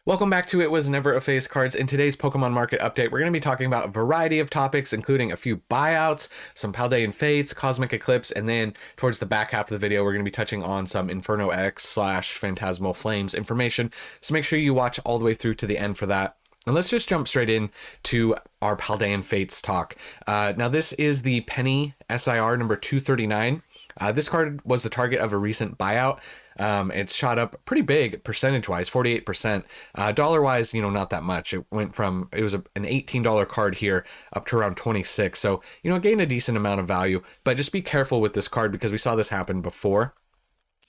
Welcome back to It Was Never a Face Cards. In today's Pokemon Market Update, we're going to be talking about a variety of topics, including a few buyouts, some Paldean Fates, Cosmic Eclipse, and then towards the back half of the video, we're going to be touching on some Inferno X slash Fantasmal Flames information. So make sure you watch all the way through to the end for that. And let's just jump straight in to our Paldean Fates talk. Now, this is the Penny SIR number 239. This card was the target of a recent buyout. It's shot up pretty big percentage-wise, 48%. Dollar-wise, not that much. It went from, it was an $18 card here up to around 26. So, it gained a decent amount of value, but just be careful with this card because we saw this happen before.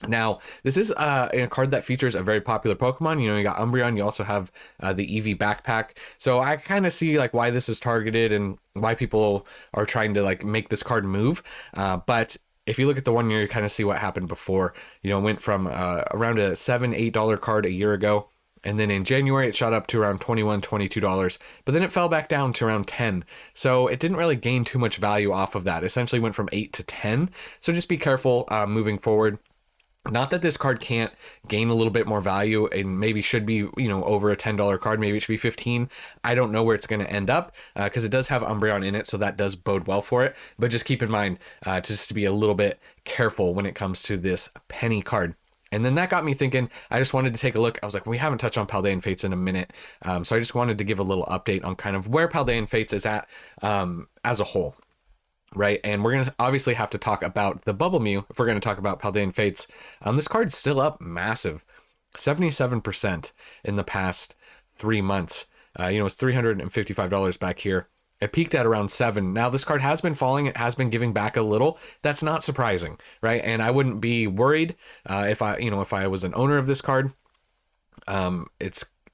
Now, this is a card that features a very popular Pokemon. You got Umbreon. You also have the Eevee backpack. So I kind of see why this is targeted and why people are trying to make this card move. But if you look at the 1 year, you kind of see what happened before. It went from around a $7-8 card a year ago. And then in January, it shot up to around $21-22, but then it fell back down to around 10. So it didn't really gain too much value off of that. Essentially went from 8 to 10. So just be careful moving forward. Not that this card can't gain a little bit more value and maybe should be, over a $10 card. Maybe it should be 15. I don't know where it's going to end up because it does have Umbreon in it. So that does bode well for it. But just keep in mind just to be a little bit careful when it comes to this penny card. And then that got me thinking, I just wanted to take a look. I was like, we haven't touched on Paldean Fates in a minute. So I just wanted to give a little update on kind of where Paldean Fates is at as a whole. Right, and we're going to obviously have to talk about the Bubble Mew if we're going to talk about Paldean Fates. This card's still up massive, 77% in the past 3 months. It's $355 back here. It peaked at around 7. Now this card has been falling. It has been giving back a little. That's not surprising, right? And I wouldn't be worried if I was an owner of this card.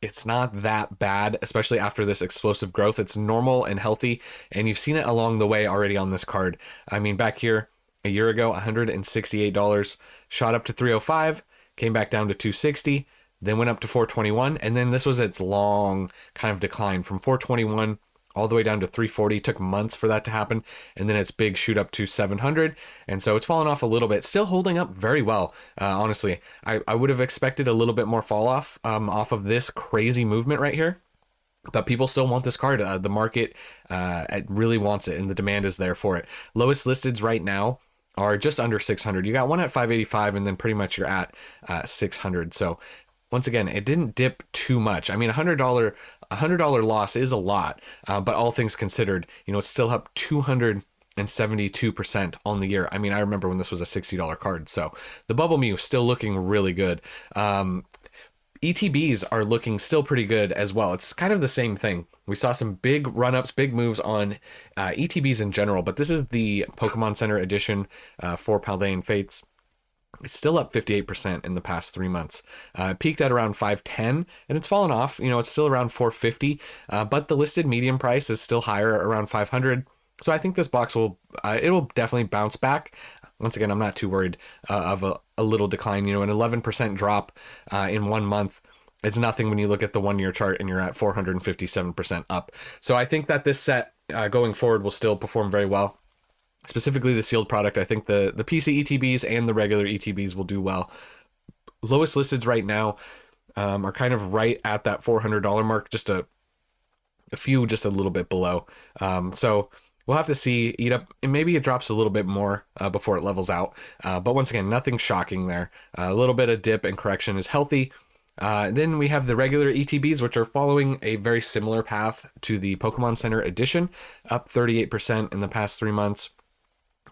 It's not that bad, especially after this explosive growth. It's normal and healthy, and you've seen it along the way already on this card. I mean, back here a year ago, $168, shot up to 305, came back down to 260, then went up to 421, and then this was its long kind of decline from 421 all the way down to 340. Took months for that to happen, and then its big shoot up to 700, and so it's fallen off a little bit, still holding up very well. Honestly, I would have expected a little bit more fall off of this crazy movement right here, but people still want this card. The market it really wants it, and the demand is there for it. Lowest listeds right now are just under 600. You got one at 585, and then pretty much you're at 600. So once again, it didn't dip too much. I mean, $100 loss is a lot, but all things considered, it's still up 272% on the year. I mean, I remember when this was a $60 card. So the Bubble Mew still looking really good. ETBs are looking still pretty good as well. It's kind of the same thing. We saw some big run-ups, big moves on ETBs in general, but this is the Pokemon Center edition for Paldean Fates. It's still up 58% in the past 3 months. Peaked at around 510, and it's fallen off. It's still around 450, but the listed medium price is still higher, around 500. So I think this box will definitely bounce back. Once again, I'm not too worried of a little decline. An 11% drop in 1 month is nothing when you look at the 1 year chart and you're at 457% up. So I think that this set going forward will still perform very well. Specifically the sealed product. I think the PC ETBs and the regular ETBs will do well. Lowest listeds right now are kind of right at that $400 mark, just a few just a little bit below. So we'll have to see, eat up, and maybe it drops a little bit more before it levels out. But once again, nothing shocking there. A little bit of dip and correction is healthy. Then we have the regular ETBs, which are following a very similar path to the Pokemon Center edition, up 38% in the past 3 months.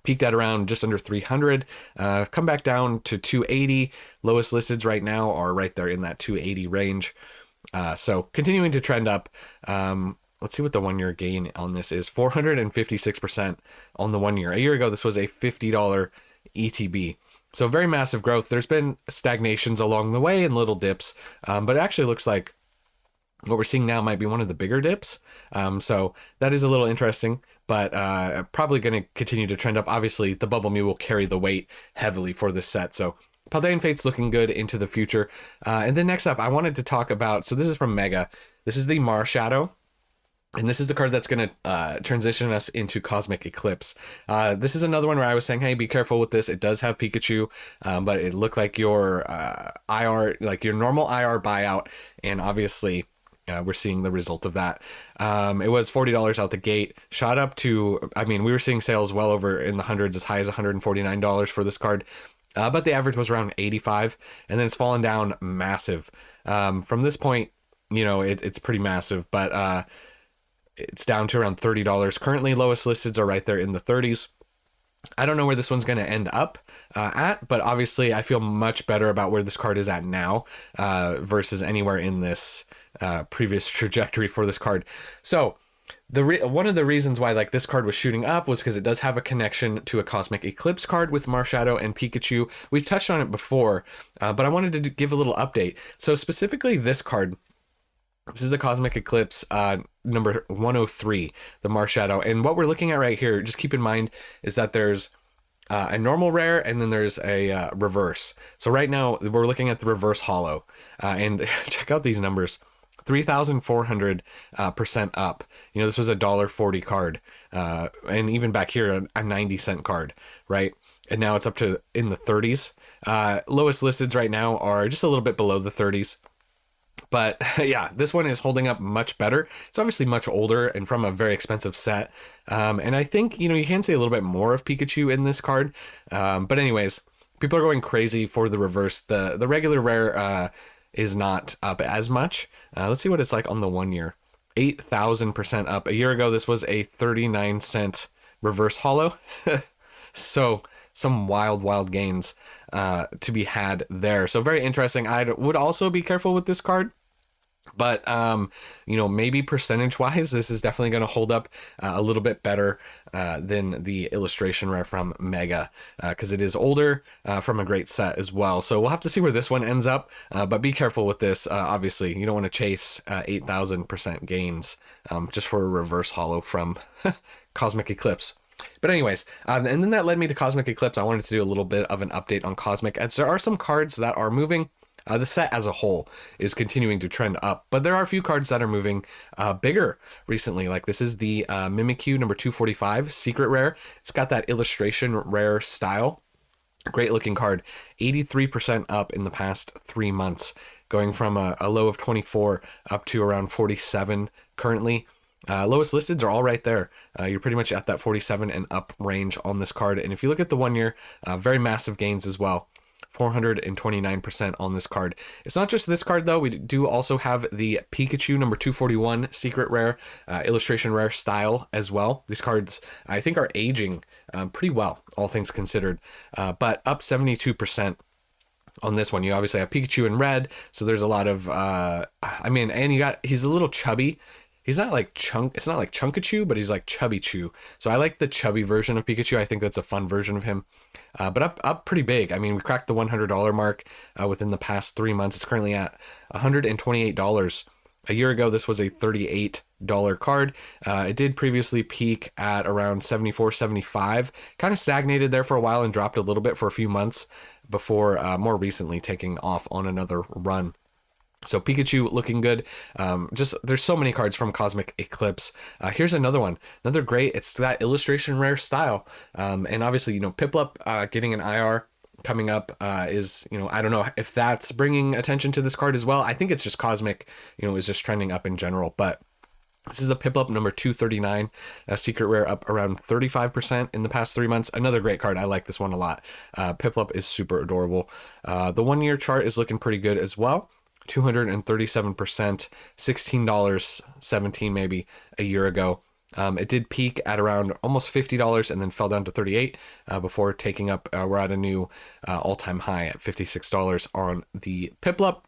Peaked at around just under 300, come back down to 280. Lowest listeds right now are right there in that 280 range. So continuing to trend up. Let's see what the 1 year gain on this is. 456% on the 1 year. A year ago, this was a $50 ETB. So very massive growth. There's been stagnations along the way and little dips, but it actually looks like what we're seeing now might be one of the bigger dips. So that is a little interesting, but probably going to continue to trend up. Obviously, the Bubble Mew will carry the weight heavily for this set. So Paldean Fates looking good into the future. And then next up, I wanted to talk about, so this is from Mega. This is the Marshadow. And this is the card that's going to transition us into Cosmic Eclipse. This is another one where I was saying, hey, be careful with this. It does have Pikachu, but it looked like your IR, like your normal IR buyout. And obviously, we're seeing the result of that. It was $40 out the gate, shot up to, I mean, we were seeing sales well over in the hundreds, as high as $149 for this card. But the average was around 85, and then it's fallen down massive. From this point, you know, it's pretty massive, but it's down to around $30. Currently, lowest listeds are right there in the 30s. I don't know where this one's going to end up at, but obviously I feel much better about where this card is at now versus anywhere in this previous trajectory for this card. So one of the reasons why like this card was shooting up was because it does have a connection to a Cosmic Eclipse card with Marshadow and Pikachu. We've touched on it before, but I wanted to give a little update. So specifically this card, this is the Cosmic Eclipse number 103, the Marshadow. And what we're looking at right here, just keep in mind, is that there's a normal rare and then there's a reverse. So right now we're looking at the reverse holo. And check out these numbers. 3,400% up. You know, this was a $1.40 card. And even back here, a 90-cent card, right? And now it's up to in the 30s. Lowest listeds right now are just a little bit below the 30s. But yeah, this one is holding up much better. It's obviously much older and from a very expensive set. And I think, you know, you can see a little bit more of Pikachu in this card. But anyways, people are going crazy for the reverse. The regular rare is not up as much. Let's see what it's like on the 1 year. 8,000% up. A year ago, this was a 39-cent reverse holo. So some wild gains to be had there. So very interesting. I would also be careful with this card. But, you know, maybe percentage wise, this is definitely going to hold up a little bit better than the illustration rare from Mega, because it is older from a great set as well. So we'll have to see where this one ends up, but be careful with this. Obviously, you don't want to chase 8,000% gains just for a reverse holo from Cosmic Eclipse. But anyways, and then that led me to Cosmic Eclipse. I wanted to do a little bit of an update on Cosmic, as there are some cards that are moving. The set as a whole is continuing to trend up, but there are a few cards that are moving bigger recently. Like this is the Mimikyu number 245 secret rare. It's got that illustration rare style. Great looking card. 83% up in the past 3 months, going from a low of 24 up to around 47 currently. Lowest listeds are all right there. You're pretty much at that 47 and up range on this card. And if you look at the 1 year, very massive gains as well. 429% on this card. It's not just this card though. We do also have the Pikachu number 241 secret rare, illustration rare style as well. These cards I think are aging pretty well, all things considered, but up 72% on this one. You obviously have Pikachu in red, so there's a lot of I mean, and he's a little chubby. He's not like it's not like Chunkachu, but he's like Chubby Chew. So I like the chubby version of Pikachu. I think that's a fun version of him. But up pretty big. I mean, we cracked the $100 mark within the past 3 months. It's currently at $128. A year ago, this was a $38 card. It did previously peak at around $74, $75. Kind of stagnated there for a while and dropped a little bit for a few months before more recently taking off on another run. So Pikachu looking good. Just there's so many cards from Cosmic Eclipse. Here's another one, another great. It's that illustration rare style. And obviously, you know, Piplup getting an IR coming up is, you know, I don't know if that's bringing attention to this card as well. I think it's just Cosmic, you know, is just trending up in general. But this is the Piplup number 239, a secret rare, up around 35% in the past 3 months. Another great card. I like this one a lot. Piplup is super adorable. The 1 year chart is looking pretty good as well. 237%, $16.17 maybe a year ago. It did peak at around almost $50 and then fell down to $38 before taking up. We're at a new all-time high at $56 on the Piplup.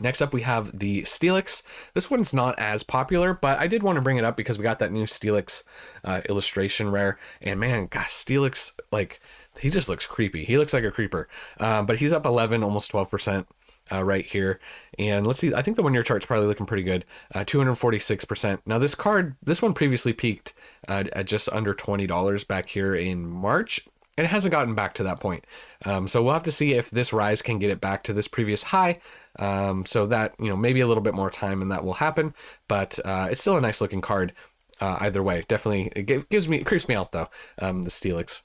Next up, we have the Steelix. This one's not as popular, but I did want to bring it up because we got that new Steelix illustration rare. And man, gosh, Steelix, like, he just looks creepy. He looks like a creeper. But he's up 11, almost 12%. Right here, and let's see, I think the 1 year chart's probably looking pretty good. 246%. Now this one previously peaked at just under $20 back here in March, and it hasn't gotten back to that point. So we'll have to see if this rise can get it back to this previous high. So that, you know, maybe a little bit more time and that will happen, but it's still a nice looking card. Either way, definitely it creeps me out though. The Steelix.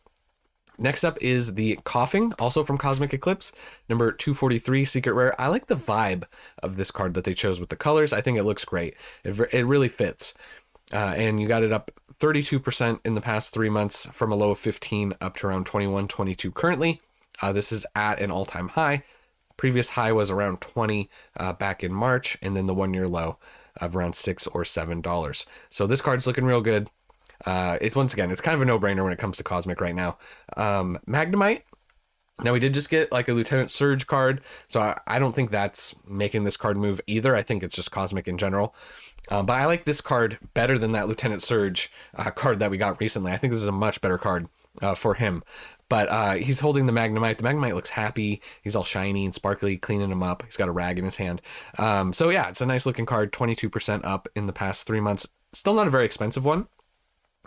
Next up is the Coughing, also from Cosmic Eclipse, number 243, Secret Rare. I like the vibe of this card that they chose with the colors. I think it looks great. It really fits. And you got it up 32% in the past 3 months, from a low of 15 up to around 21, 22 currently. This is at an all-time high. Previous high was around 20 back in March, and then the 1 year low of around $6 or $7. So this card's looking real good. It's once again, it's kind of a no-brainer when it comes to Cosmic right now. Magnemite. Now we did just get like a Lieutenant Surge card, so I don't think that's making this card move either. I think it's just Cosmic in general. But I like this card better than that Lieutenant Surge card that we got recently. I think this is a much better card for him. But he's holding the Magnemite. The Magnemite looks happy. He's all shiny and sparkly, cleaning him up. He's got a rag in his hand. So yeah, it's a nice looking card. 22% up in the past 3 months. Still not a very expensive one.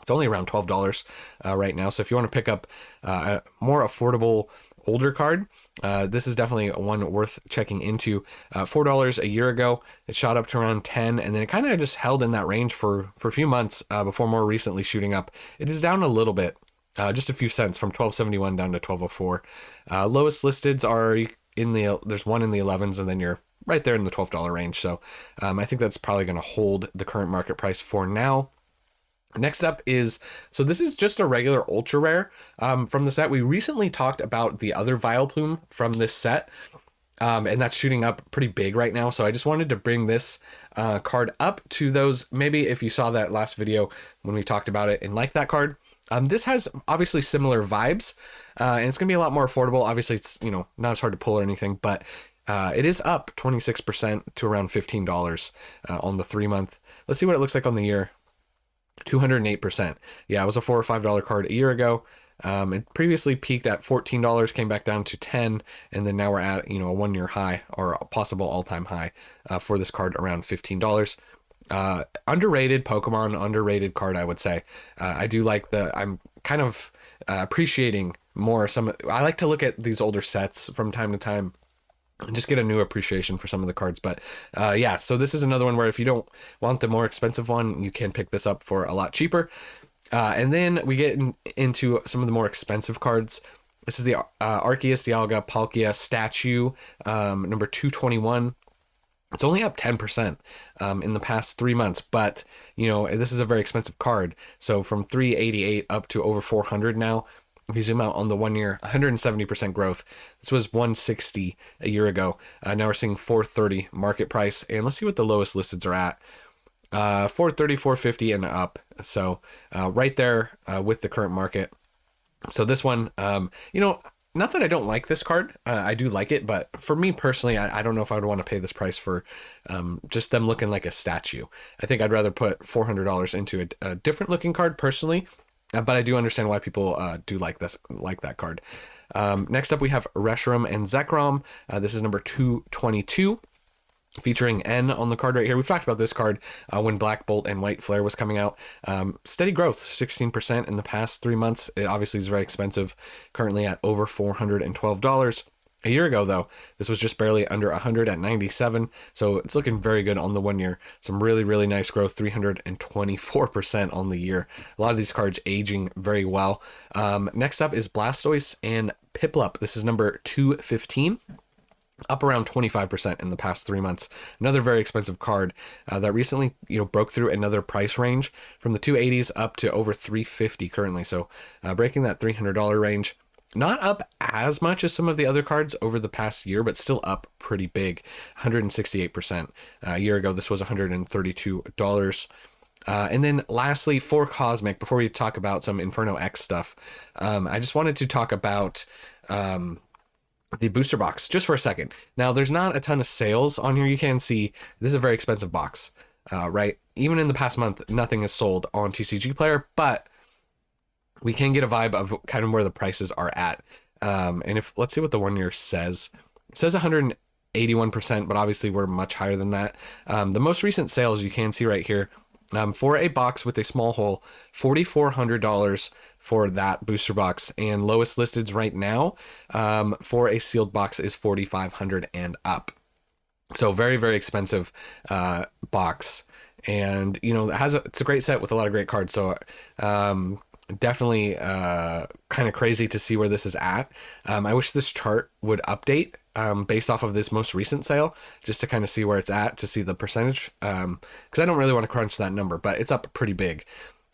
It's only around $12 right now. So if you want to pick up a more affordable older card, this is definitely one worth checking into. $4 a year ago, it shot up to around 10, and then it kind of just held in that range for a few months before more recently shooting up. It is down a little bit, just a few cents, from $12.71 down to $12.04. Lowest listeds are there's one in the 11s, and then you're right there in the $12 range. So I think that's probably going to hold the current market price for now. Next up is, so this is just a regular ultra rare from the set. We recently talked about the other Vileplume from this set, and that's shooting up pretty big right now. So I just wanted to bring this card up to those. Maybe if you saw that last video when we talked about it and liked that card. This has obviously similar vibes, and it's gonna be a lot more affordable. Obviously, it's, you know, not as hard to pull or anything, but it is up 26% to around $15 on the 3 month. Let's see what it looks like on the year. 208%. Yeah, it was a $4 or $5 card a year ago. It previously peaked at $14, came back down to 10, and then now we're at, you know, a 1 year high, or a possible all-time high for this card, around $15. Underrated Pokemon, underrated card, I would say. I do like I'm kind of appreciating more I like to look at these older sets from time to time and just get a new appreciation for some of the cards. But yeah, so this is another one where if you don't want the more expensive one, you can pick this up for a lot cheaper. And then we get into some of the more expensive cards. This is the Arceus Dialga Palkia statue, number 221. It's only up 10% in the past 3 months, but you know, this is a very expensive card. So from 388 up to over 400 now. If you zoom out on the 1 year, 170% growth. This was 160 a year ago. Now we're seeing 430 market price, and let's see what the lowest listeds are at. 430, 450 and up. So right there with the current market. So this one, you know, not that I don't like this card. I do like it, but for me personally, I don't know if I would want to pay this price for just them looking like a statue. I think I'd rather put $400 into a different looking card personally. But I do understand why people do like that card. Next up, we have Reshiram and Zekrom. This is number 222, featuring N on the card right here. We've talked about this card when Black Bolt and White Flare was coming out. Steady growth, 16% in the past 3 months. It obviously is very expensive, currently at over $412. A year ago, though, this was just barely under 100 at 97, so it's looking very good on the 1 year. Some really, really nice growth, 324% on the year. A lot of these cards aging very well. Next up is Blastoise and Piplup. This is number 215. Up around 25% in the past 3 months. Another very expensive card that recently, you know, broke through another price range from the 280s up to over 350 currently. So breaking that $300 range. Not up as much as some of the other cards over the past year, but still up pretty big, 168%. A year ago, this was $132. And then lastly, for Cosmic, before we talk about some Inferno X stuff, I just wanted to talk about the booster box just for a second. Now, there's not a ton of sales on here. You can see this is a very expensive box, right? Even in the past month, nothing is sold on TCG Player, but we can get a vibe of kind of where the prices are at. And if, let's see what the 1 year says. It says 181%, but obviously we're much higher than that. The most recent sales you can see right here For a box with a small hole, $4,400 for that booster box, and lowest listeds right now for a sealed box is $4,500 and up. So very, very expensive box, and you know, it's a great set with a lot of great cards. So definitely kind of crazy to see where this is at. I wish this chart would update based off of this most recent sale, just to kind of see where it's at, to see the percentage, because I don't really want to crunch that number, but it's up pretty big.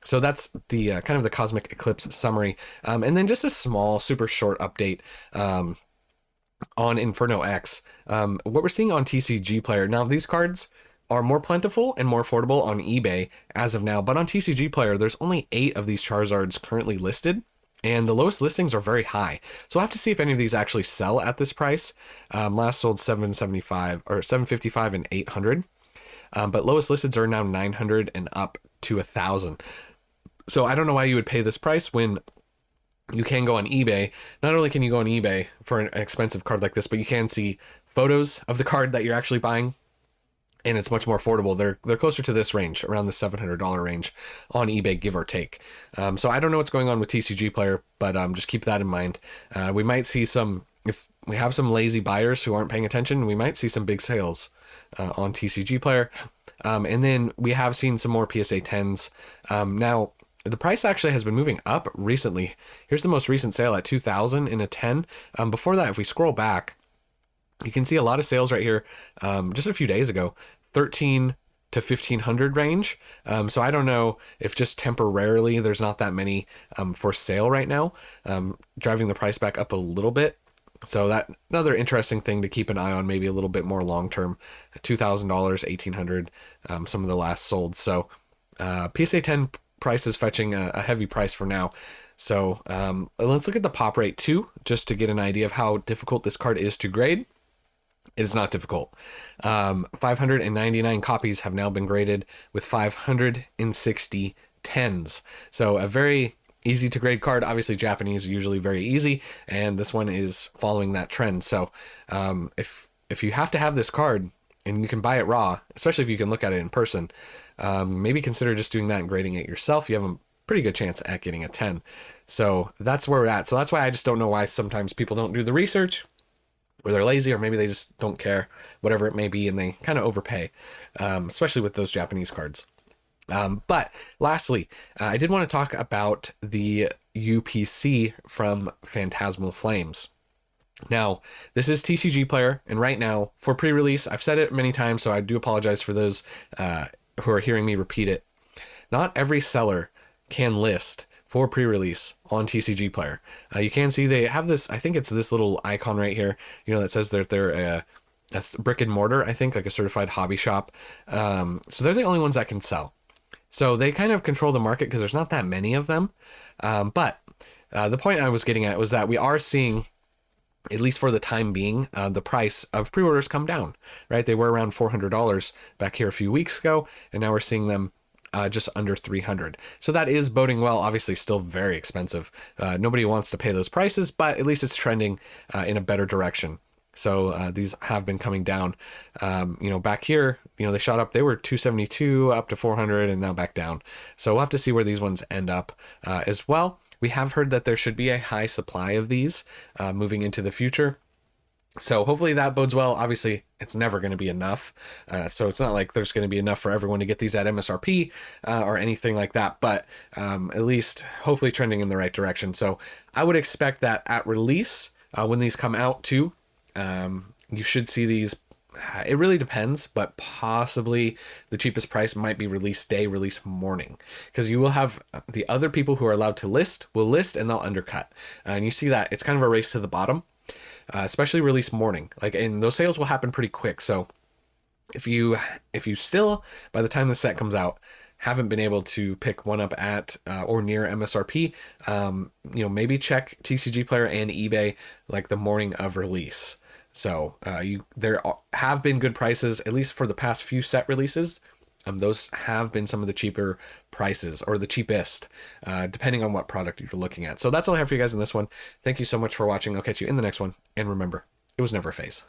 So that's the kind of the Cosmic Eclipse summary, and then just a small, super short update on Inferno X. What we're seeing on TCG Player now, these cards are more plentiful and more affordable on eBay as of now, but on TCG Player, there's only 8 of these Charizards currently listed, and the lowest listings are very high. So I'll have to see if any of these actually sell at this price. Last sold $775 or $755 and $800, but lowest listeds are now $900 and up to $1,000. So I don't know why you would pay this price when you can go on eBay. Not only can you go on eBay for an expensive card like this, but you can see photos of the card that you're actually buying, and it's much more affordable. They're closer to this range, around the $700 range on eBay, give or take. So I don't know what's going on with TCG Player, but just keep that in mind. We might see some, if we have some lazy buyers who aren't paying attention, we might see some big sales on TCG Player. And then we have seen some more PSA 10s. Now, the price actually has been moving up recently. Here's the most recent sale at $2,000 in a 10. Before that, if we scroll back, you can see a lot of sales right here just a few days ago, $1,300 to $1,500 range. So I don't know if just temporarily there's not that many for sale right now, driving the price back up a little bit. So that another interesting thing to keep an eye on, maybe a little bit more long-term, $2,000, $1,800, some of the last sold. So PSA 10 price is fetching a heavy price for now. So let's look at the pop rate too, just to get an idea of how difficult this card is to grade. It is not difficult. 599 copies have now been graded with 560 10s. So a very easy to grade card. Obviously Japanese are usually very easy, and this one is following that trend. So if you have to have this card and you can buy it raw, especially if you can look at it in person, maybe consider just doing that and grading it yourself. You have a pretty good chance at getting a 10. So that's where we're at. So that's why I just don't know why sometimes people don't do the research, or they're lazy, or maybe they just don't care, whatever it may be, and they kind of overpay, especially with those Japanese cards. But lastly, I did want to talk about the UPC from Fantasmal Flames. Now, this is TCG Player, and right now, for pre-release, I've said it many times, so I do apologize for those who are hearing me repeat it. Not every seller can list for pre-release on TCG Player. You can see they have this, I think it's this little icon right here, you know, that says that they're a brick and mortar, I think, like a certified hobby shop. So they're the only ones that can sell. So they kind of control the market because there's not that many of them. But the point I was getting at was that we are seeing, at least for the time being, the price of pre-orders come down, right? They were around $400 back here a few weeks ago, and now we're seeing them just under $300. So that is boding well. Obviously still very expensive. Nobody wants to pay those prices, but at least it's trending in a better direction. So these have been coming down. You know, back here, you know, they shot up. They were $272 up to $400 and now back down. So we'll have to see where these ones end up as well. We have heard that there should be a high supply of these moving into the future. So hopefully that bodes well. Obviously, it's never going to be enough. So it's not like there's going to be enough for everyone to get these at MSRP or anything like that. But at least hopefully trending in the right direction. So I would expect that at release, when these come out too, you should see these. It really depends, but possibly the cheapest price might be release day, release morning, because you will have the other people who are allowed to list will list and they'll undercut. And you see that it's kind of a race to the bottom. Especially release morning, and those sales will happen pretty quick. So if you still, by the time the set comes out, haven't been able to pick one up at or near MSRP, you know, maybe check TCG Player and eBay like the morning of release. So there have been good prices, at least for the past few set releases. Those have been some of the cheaper prices, or the cheapest, depending on what product you're looking at. So that's all I have for you guys in this one. Thank you so much for watching. I'll catch you in the next one. And remember, it was never a phase.